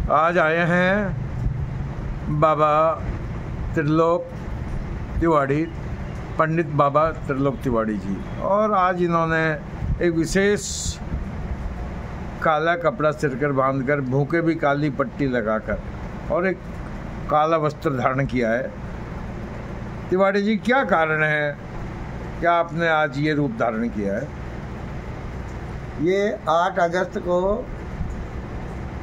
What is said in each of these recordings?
आज आए हैं बाबा त्रिलोक तिवारी, पंडित बाबा त्रिलोक तिवारी जी, और आज इन्होंने एक विशेष काला कपड़ा सिरकर बांधकर, भूखे भी काली पट्टी लगाकर और एक काला वस्त्र धारण किया है। तिवारी जी, क्या कारण है, क्या आपने आज ये रूप धारण किया है? ये 8 अगस्त को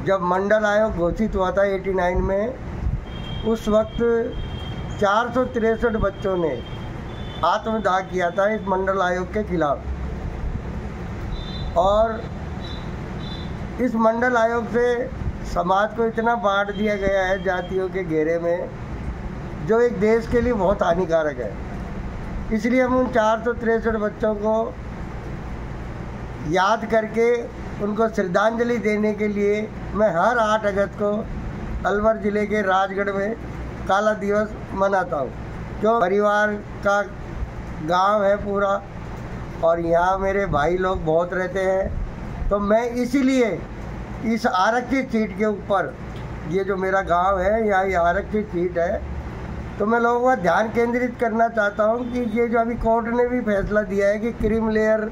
जब मंडल आयोग घोषित हुआ था 89 में, उस वक्त 463 बच्चों ने आत्मदाह किया था इस मंडल आयोग के खिलाफ। और इस मंडल आयोग से समाज को इतना बांट दिया गया है जातियों के घेरे में, जो एक देश के लिए बहुत हानिकारक है। इसलिए हम उन 463 बच्चों को याद करके उनको श्रद्धांजलि देने के लिए मैं हर 8 अगस्त को अलवर ज़िले के राजगढ़ में काला दिवस मनाता हूँ। क्यों? परिवार का गांव है पूरा, और यहाँ मेरे भाई लोग बहुत रहते हैं, तो मैं इसीलिए इस आरक्षित सीट के ऊपर, ये जो मेरा गांव है यहाँ ये आरक्षित सीट है, तो मैं लोगों का ध्यान केंद्रित करना चाहता हूँ कि ये जो अभी कोर्ट ने भी फैसला दिया है कि क्रीम लेयर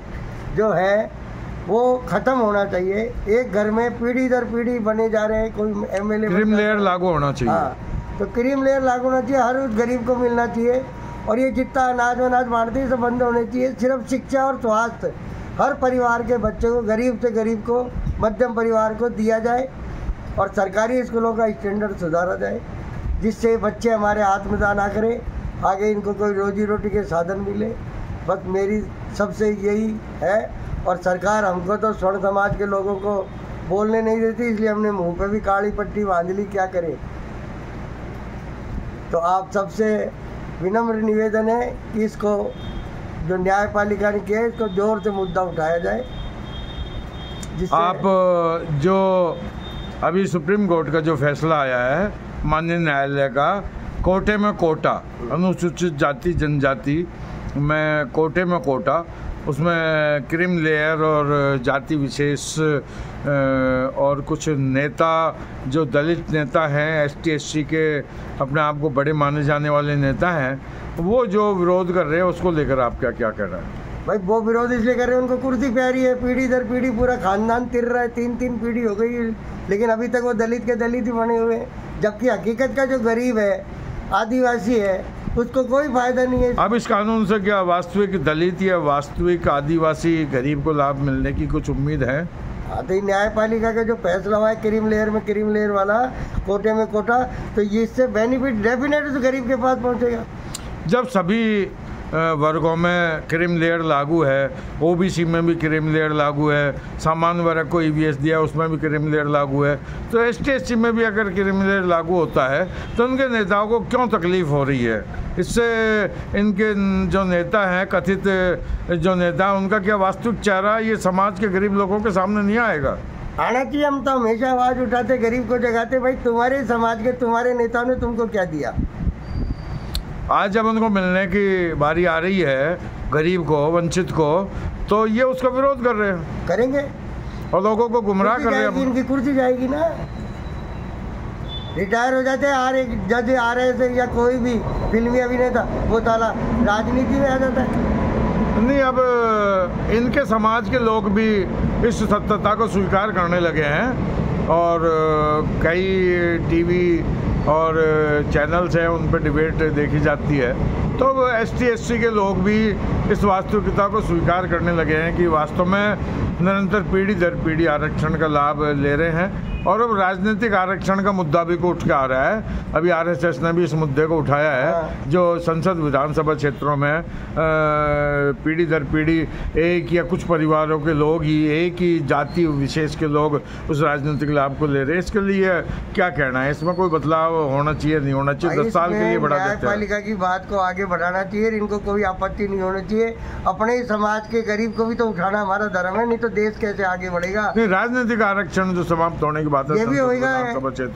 जो है वो ख़त्म होना चाहिए। एक घर में पीढ़ी दर पीढ़ी बने जा रहे हैं, कोई एमएलए, क्रीम लेयर लागू होना चाहिए। हाँ, तो क्रीम लेयर लागू होना चाहिए, हर उस गरीब को मिलना चाहिए। और ये जितना अनाज बांटते हैं सब बंद होने चाहिए। सिर्फ शिक्षा और स्वास्थ्य हर परिवार के बच्चे को, गरीब से गरीब को, मध्यम परिवार को दिया जाए, और सरकारी स्कूलों का स्टैंडर्ड सुधारा जाए, जिससे बच्चे हमारे आत्मदाह ना करें, आगे इनको कोई रोजी रोटी के साधन मिले। बस मेरी सबसे यही है। और सरकार हमको तो स्वर्ण समाज के लोगों को बोलने नहीं देती, इसलिए हमने मुंह पे भी काली पट्टी बांध ली। क्या करें? तो आप सबसे विनम्र निवेदन है कि इसको जो न्यायपालिका ने किया, इसको जोर से मुद्दा उठाया जाए। आप जो अभी सुप्रीम कोर्ट का जो फैसला आया है माननीय न्यायालय का, कोटे में कोटा, अनुसूचित जाति जनजाति में कोटे में कोटा, उसमें क्रीम लेयर और जाति विशेष और कुछ नेता जो दलित नेता हैं, ST SC के अपने आप को बड़े माने जाने वाले नेता हैं, वो जो विरोध कर रहे हैं, उसको लेकर आप क्या क्या कर रहे हैं? भाई वो विरोध इसलिए कर रहे हैं, उनको कुर्सी प्यारी है, पीढ़ी दर पीढ़ी पूरा खानदान तिर रहा है, 3 पीढ़ी हो गई, लेकिन अभी तक वो दलित के दलित ही बने हुए हैं। जबकि हकीकत का जो गरीब है, आदिवासी है, उसको कोई फायदा नहीं है। अब इस कानून से क्या वास्तविक दलित या वास्तविक आदिवासी गरीब को लाभ मिलने की कुछ उम्मीद है? हाँ, तो न्यायपालिका का जो फैसला हुआ है क्रीम लेयर में क्रीम लेयर वाला, कोटे में कोटा, तो इससे बेनिफिट डेफिनेटली गरीब के पास पहुंचेगा। जब सभी वर्गों में क्रीम लेयर लागू है, OBC में भी क्रीम लेयर लागू है, सामान्य वर्ग को EBS दिया उसमें भी क्रीम लेयर लागू है, तो ST SC में भी अगर क्रीम लेयर लागू होता है तो उनके नेताओं को क्यों तकलीफ हो रही है? इससे इनके जो नेता हैं, कथित जो नेता हैं, उनका क्या वास्तविक चेहरा ये समाज के गरीब लोगों के सामने नहीं आएगा? आना चाहिए। हम तो हमेशा आवाज़ उठाते, गरीब को जगाते। भाई तुम्हारे समाज के तुम्हारे नेताओं ने तुमको क्या दिया? आज जब उनको मिलने की बारी आ रही है, गरीब को, वंचित को, तो ये उसका विरोध कर रहे हैं, करेंगे, और लोगों को गुमराह कर रहे हैं। इनकी कुर्सी जाएगी ना, रिटायर हो जाते हैं। एक जज आ रहे थे या कोई भी फिल्मी अभिनेता, वो ताला राजनीति में आ जाता है। नहीं, अब इनके समाज के लोग भी इस सत्यता को स्वीकार करने लगे हैं, और कई TV और चैनल्स हैं, उन पर डिबेट देखी जाती है, तो ST SC के लोग भी इस वास्तविकता को स्वीकार करने लगे हैं कि वास्तव में निरंतर पीढ़ी दर पीढ़ी आरक्षण का लाभ ले रहे हैं। और अब राजनीतिक आरक्षण का मुद्दा भी उठ के आ रहा है। अभी RSS ने भी इस मुद्दे को उठाया है, जो संसद विधानसभा क्षेत्रों में पीढ़ी दर पीढ़ी एक या कुछ परिवारों के लोग ही, एक ही जाति विशेष के लोग उस राजनीतिक लाभ को ले रहे हैं। इसके लिए क्या कहना है? इसमें कोई बदलाव होना चाहिए, नहीं होना चाहिए? 10 साल के लिए बढ़ा देते हैं। न्यायपालिका की बात को आगे बढ़ाना चाहिए, इनको कोई आपत्ति नहीं होनी चाहिए। अपने ही समाज के गरीब को भी तो उठाना हमारा धर्म है, नहीं तो देश कैसे आगे बढ़ेगा? नहीं, राजनीतिक आरक्षण जो समाप्त होने की बात है, ये भी होगा,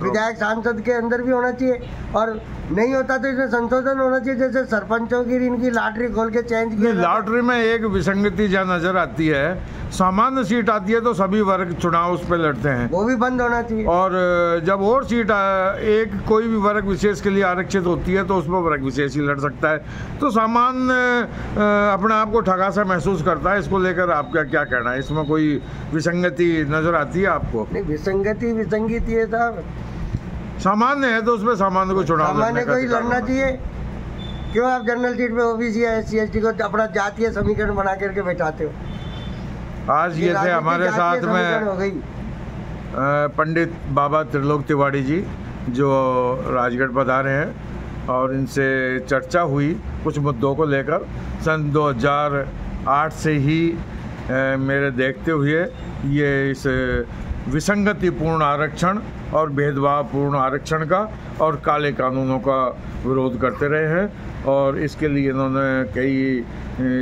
विधायक सांसद के अंदर भी होना चाहिए, और नहीं होता तो इसमें संशोधन होना चाहिए। जैसे सरपंचों की इनकी लॉटरी खोल के चेंज किया, लॉटरी में एक विसंगति जहाँ नजर आती है सामान्य सीट आती है तो सभी वर्ग चुनाव उस पर लड़ते हैं, वो भी बंद होना चाहिए। और जब और सीट एक कोई भी वर्ग विशेष के लिए आरक्षित होती है तो उसमें वर्ग विशेष ही लड़ सकता है। तो सामान्य अपने आप को ठगा सा महसूस करता है। इसको लेकर आपका क्या कहना है? इसमें कोई विसंगति नजर आती है आपको? नहीं, विसंगति है साहब। सामान्य है तो उसमें सामान्य को चुनाव सामान्य को ही लड़ना चाहिए। क्यों आप जनरल सीट में ओबीसी या SC ST को अपना जातीय समीकरण बना करके बैठाते हो? आज ये थे हमारे साथ में पंडित बाबा त्रिलोक तिवारी जी, जो राजगढ़ पधारे हैं, और इनसे चर्चा हुई कुछ मुद्दों को लेकर। सन 2008 से ही मेरे देखते हुए ये इस विसंगतिपूर्ण आरक्षण और भेदभावपूर्ण आरक्षण का और काले कानूनों का विरोध करते रहे हैं, और इसके लिए इन्होंने कई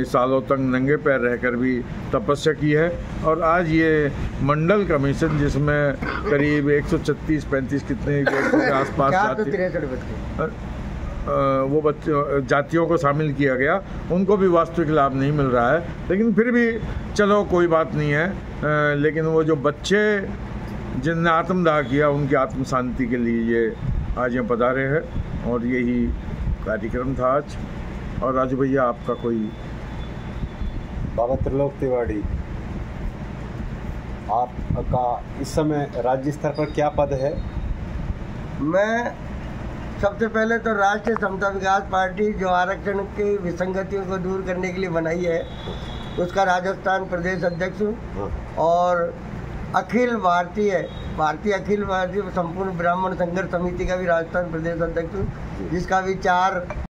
सालों तक नंगे पैर रहकर भी तपस्या की है। और आज ये मंडल कमीशन, जिसमें करीब 136-35 कितने के आसपास वो बच्चे जातियों को शामिल किया गया, उनको भी वास्तविक लाभ नहीं मिल रहा है। लेकिन फिर भी चलो कोई बात नहीं है। लेकिन वो जो बच्चे जिनने आत्मदाह किया, उनकी आत्म शांति के लिए ये आज यहाँ पधारे हैं, और यही कार्यक्रम था आज। और राजू भैया, आपका कोई? बाबा त्रिलोक तिवारी, आपका इस समय राज्य स्तर पर क्या पद है? मैं सबसे पहले तो राष्ट्रीय समता विकास पार्टी, जो आरक्षण की विसंगतियों को दूर करने के लिए बनाई है, उसका राजस्थान प्रदेश अध्यक्ष हूँ। और अखिल भारतीय संपूर्ण ब्राह्मण संघर्ष समिति का भी राजस्थान प्रदेश अध्यक्ष हूँ, जिसका भी 4